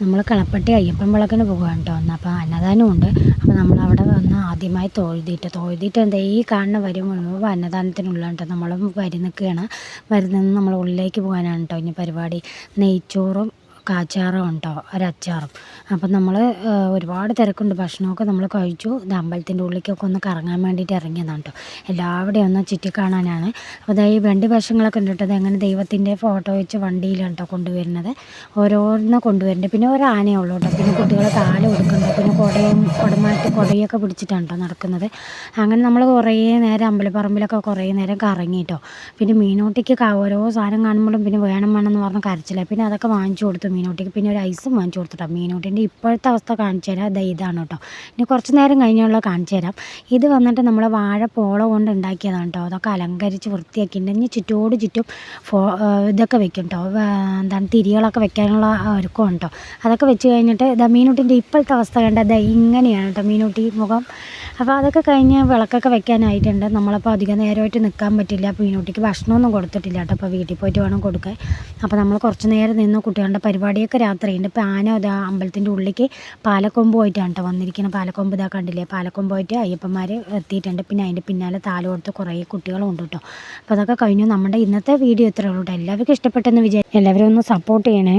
നമ്മൾ കളപ്പട്ടി അയ്യപ്പൻ വിളക്കിന് പോകുകയാണ് കേട്ടോ വന്ന്. അപ്പോൾ അന്നദാനമുണ്ട്. അപ്പോൾ നമ്മളവിടെ വന്ന് ആദ്യമായി തൊഴുതിയിട്ട് എന്താ ഈ കാണുന്ന വരി മുഴുവൻ അന്നദാനത്തിനുള്ളതാണ് കേട്ടോ. നമ്മൾ വരി നിൽക്കുകയാണ്. വരി നിന്ന് നമ്മൾ ഉള്ളിലേക്ക് പോകാനാണ് കേട്ടോ ഇനി പരിപാടി. നെയ്ച്ചോറും കാച്ചാറും ഉണ്ടോ ഒരച്ചാറും. അപ്പം നമ്മൾ ഒരുപാട് തിരക്കുണ്ട്. ഭക്ഷണമൊക്കെ നമ്മൾ കഴിച്ചു. ഇത് അമ്പലത്തിൻ്റെ ഉള്ളിലേക്കൊക്കെ ഒന്ന് കറങ്ങാൻ വേണ്ടിയിട്ട് ഇറങ്ങിയതാണ് കേട്ടോ. എല്ലാവിടെയും ഒന്ന് ചുറ്റിക്കാണാനാണ്. അപ്പോൾ ദാ ഈ വണ്ടി വേഷങ്ങളൊക്കെ ഉണ്ട് കേട്ടോ. അതെങ്ങനെ ദൈവത്തിൻ്റെ ഫോട്ടോ വെച്ച് വണ്ടിയിലാണ് കേട്ടോ കൊണ്ടുവരുന്നത്. ഓരോന്ന് കൊണ്ടുവരുന്നുണ്ട്. പിന്നെ ഒരു ആനയേ ഉള്ളൂ കേട്ടോ. പിന്നെ കുട്ടികൾ താല കൊടുക്കുന്നുണ്ട്. പിന്നെ കുടയൊക്കെ പിടിച്ചിട്ടാണ് കേട്ടോ നടക്കുന്നത്. അങ്ങനെ നമ്മൾ കുറേ നേരം അമ്പലപ്പറമ്പിലൊക്കെ കുറേ നേരം കറങ്ങി കേട്ടോ. പിന്നെ മീനൂട്ടിക്ക് ഓരോ സാധനം കാണുമ്പോഴും പിന്നെ വേണം എന്ന് പറഞ്ഞ് കരച്ചില്ല. പിന്നെ അതൊക്കെ വാങ്ങിച്ചു കൊടുത്തു മീനൂട്ടിക്ക്. പിന്നെ ഒരു ഐസും വാങ്ങിച്ചു കൊടുത്തിട്ടോ. മീനൂട്ടിൻ്റെ ഇപ്പോഴത്തെ അവസ്ഥ കാണിച്ചു തരാം. ഇതാണ് കേട്ടോ. ഇനി കുറച്ച് നേരം കഴിഞ്ഞുള്ള കാണിച്ചു തരാം. ഇത് വന്നിട്ട് നമ്മൾ വാഴപ്പോള കൊണ്ട് ഉണ്ടാക്കിയതാണ് കേട്ടോ. അതൊക്കെ അലങ്കരിച്ച് വൃത്തിയാക്കിയിട്ടുണ്ട്. ഇനി ചുറ്റും ഇതൊക്കെ വെക്കും കേട്ടോ. എന്താണ് തിരികളൊക്കെ വെക്കാനുള്ള ഒരുക്കം കേട്ടോ. അതൊക്കെ വെച്ച് കഴിഞ്ഞിട്ട് മീനൂട്ടിൻ്റെ ഇപ്പോഴത്തെ അവസ്ഥ കണ്ട ഇങ്ങനെയാണ് കേട്ടോ മീനൂട്ടി മുഖം. അപ്പോൾ അതൊക്കെ കഴിഞ്ഞ് വിളക്കൊക്കെ വെക്കാനായിട്ടുണ്ട്. നമ്മളപ്പോൾ അധികം നേരമായിട്ട് നിൽക്കാൻ പറ്റില്ല. അപ്പോൾ മീനൂട്ടിക്ക് ഭക്ഷണമൊന്നും കൊടുത്തിട്ടില്ല കേട്ടോ. അപ്പോൾ വീട്ടിൽ പോയിട്ട് വേണം കൊടുക്കാൻ. അപ്പോൾ നമ്മൾ കുറച്ച് നേരം നിന്ന് കുട്ടികളുടെ പരിപാടിയൊക്കെ രാത്രിയുണ്ട്. ഇപ്പോൾ ആന അമ്പലത്തിൻ്റെ ഉള്ളിലേക്ക് പാലക്കൊമ്പ് പോയിട്ടാണ് കേട്ടോ വന്നിരിക്കുന്നത്. പാലക്കൊമ്പ് കണ്ടില്ലേ. പാലക്കൊമ്പ് പോയിട്ട് അയ്യപ്പന്മാർ എത്തിയിട്ടുണ്ട്. പിന്നെ അതിൻ്റെ പിന്നാലെ താല് കൊടുത്ത് കുറേ കുട്ടികളും ഉണ്ട് കേട്ടോ. അപ്പോൾ അതൊക്കെ കഴിഞ്ഞു. നമ്മുടെ ഇന്നത്തെ വീഡിയോ ഇത്രയേ ഉള്ളൂ കേട്ടോ. എല്ലാവർക്കും ഇഷ്ടപ്പെട്ടെന്ന് എല്ലാവരും ഒന്ന് സപ്പോർട്ട് ചെയ്യണേ.